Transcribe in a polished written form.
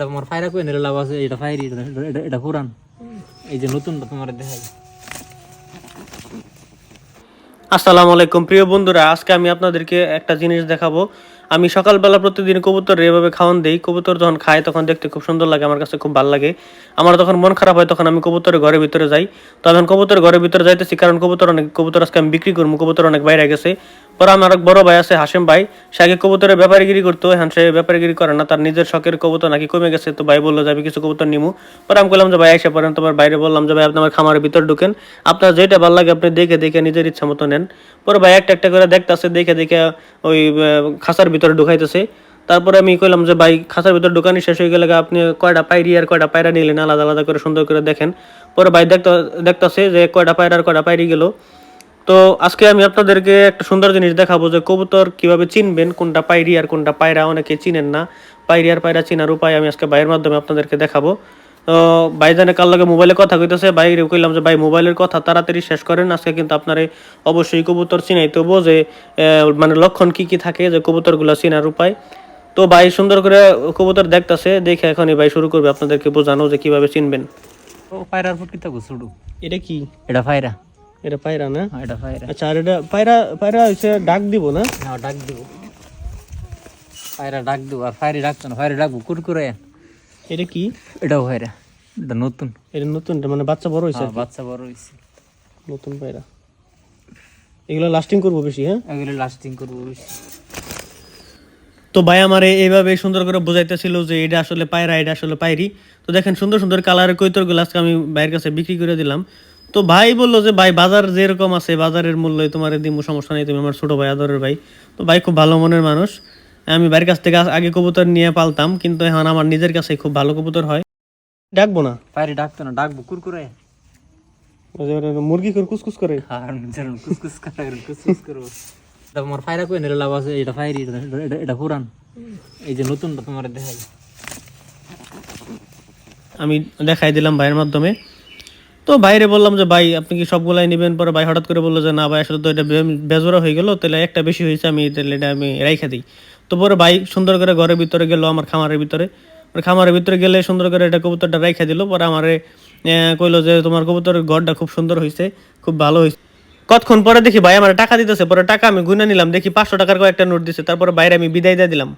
তোমার ফায়রা কই নিলে লাভ আছে, এটা ফাইরি, এটা পুরান, এই যে নতুনটা তোমার দেখাই। আসসালামু আলাইকুম প্রিয় বন্ধুরা, আজকে আমি আপনাদেরকে একটা জিনিস দেখাবো। আমি সকালবেলা প্রতিদিন কবুতর এভাবে খাওয়ান দেই। কবুতর যখন খায় তখন দেখতে খুব সুন্দর লাগে, আমার কাছে খুব ভালো লাগে। আমার যখন মন খারাপ হয় তখন আমি কবুতরের ঘরের ভিতরে যাই। তো আমি কবুতরের ঘরের ভিতরে যাইতেছি কারণ কবুতর আজকে আমি বিক্রি করবো, কবুতর অনেক বাইরে গেছে। পরে আমার এক বড় ভাই আছে হাসিম ভাই, সে আগে কবুতরের ব্যাপারগিরি করতো, এখন সে ব্যাপারগিরি করে না, তার নিজের শখের কবুতর নাকি কমে গেছে। তো ভাই বললো যে আমি কিছু কবুতর নিমু। পরে আমি বললাম যে ভাই এসে পড়েন, তোমার বাইরে বললাম যে ভাই আপনি আমার খামারের ভিতর ঢুকেন, আপনার যেটা ভালো লাগে আপনি দেখে দেখে নিজের ইচ্ছা মতো নেন। পরে ভাই একটা একটা করে দেখতেছে, দেখে দেখে ওই খাঁচার ভিতরে ঢুকাইতেছে। তারপরে আমি কইলাম যে ভাই খাঁচার ভিতরে ঢুকানি শেষ হয়ে গেলে আপনি কয়টা পায়রি আর কয়টা পায়রা নিলেন, আলাদা আলাদা করে সুন্দর করে দেখেন। পরে ভাই দেখতেছে যে কয়টা পায়রা আর কয়টা পায়রি গেল। তো আজকে আমি আপনাদেরকে একটা সুন্দর জিনিস দেখাবো যে কবুতর কিভাবে চিনবেন, কোনটা পায়রি আর কোনটা পায়রা। অনেকে চিনেন না পায়রি আর পায়রা চিনার উপায় আমি আজকে ভাইয়ের মাধ্যমে আপনাদেরকে দেখাবো। তো ভাইজানে কার লগে মোবাইলে কথা কইতেছে, বাইরে কইলাম যে ভাই মোবাইলের কথা তাড়াতাড়ি শেষ করেন, আজকে কিন্তু আপনারে অবশ্যই কবুতর চিনাইতে হবো যে মানে লক্ষণ কি কি থাকে যে কবুতরগুলো চিনার উপায়। তো ভাই সুন্দর করে কবুতর দেখতেছে, দেখে এখনই ভাই শুরু করবে আপনাদেরকে বোঝানো যে কিভাবে চিনবেন। ও পায়রার ফুট কিতা গুছুড়ু, এটা কি? এটা ফায়রা, এটা পায়রা না? হ্যাঁ এটা ফায়রা। আচ্ছা, আর এটা পায়রা? পায়রা হচ্ছে ডাক দিব না? হ্যাঁ ডাক দিব, পায়রা ডাক দিব। আর ফায়রি ডাকতো না, ফায়রি ডাকবো কুরকুরে। এটা কি? এটাও ফায়রা, এটা নতুন। এটা নতুন, এটা মানে বাচ্চা বড় হয়েছে? বাচ্চা বড় হয়েছে, নতুন পায়রা। এগুলো লাস্টিং করবো বেশি? হ্যাঁ, এগুলো লাস্টিং করবো বেশি। তো ভাই আমার এইভাবে সুন্দর করে বোঝাইতেছিল যে এটা আসলে পায়রা, এটা আসলে পায়রি। তো দেখেন সুন্দর সুন্দর কালারের কৈতরগুলো আজকে আমি ভাইয়ের কাছে বিক্রি করে দিলাম। তো ভাই বললো যে ভাই বাজার যেরকম আছে বাজারের মূল্য তোমার দিমু, সমস্যা নেই, তুমি আমার ছোট ভাই, আদরের ভাই। তো ভাই খুব ভালো মনের মানুষ। আমি ভাইয়ের কাছ থেকে আগে কবুতর নিয়ে পালতাম, কিন্তু এখন আমার নিজের কাছে খুব ভালো কবুতর হয়। ডাকবো না? ফায়রি ডাকতো না, ডাকবো কুরকুরে। মুরগি করে কুসকুস করে? আর যেরকম কুসকুস করে কুসকুস করবো। তোমার ফায়রা কই নিলে লাভ আছে, এটা ফাইরি, এটা পুরান, এই যে নতুনটা তোমার দেখাই। আমি দেখাই দিলাম ভাইয়ের মাধ্যমে। তো বাইরে বললাম যে ভাই আপনি কি সবগুলাই নেবেন? পরে ভাই হঠাৎ করে বললো যে না ভাই আসলে তো এটা বেজোড়া হয়ে গেল, তাহলে একটা বেশি হয়েছে, আমি তাহলে এটা আমি রাইখা দিই। তো পরে ভাই সুন্দর করে ঘরের ভিতরে গেল, আমার খামারের ভিতরে। খামারের ভিতরে গেলে সুন্দর করে এটা কবুতরটা রাইখা দিল। পরে আমারে কইলো যে তোমার কবুতরের ঘরটা খুব সুন্দর হয়েছে, খুব ভালো হয়েছে। কতক্ষণ পরে দেখি ভাই আমার টাকা দিতেছে। পরে টাকা আমি গুনে নিলাম, দেখি 500 টাকার কয়েকটা নোট দিছে। তারপরে বাইরে আমি বিদায় দিয়ে দিলাম।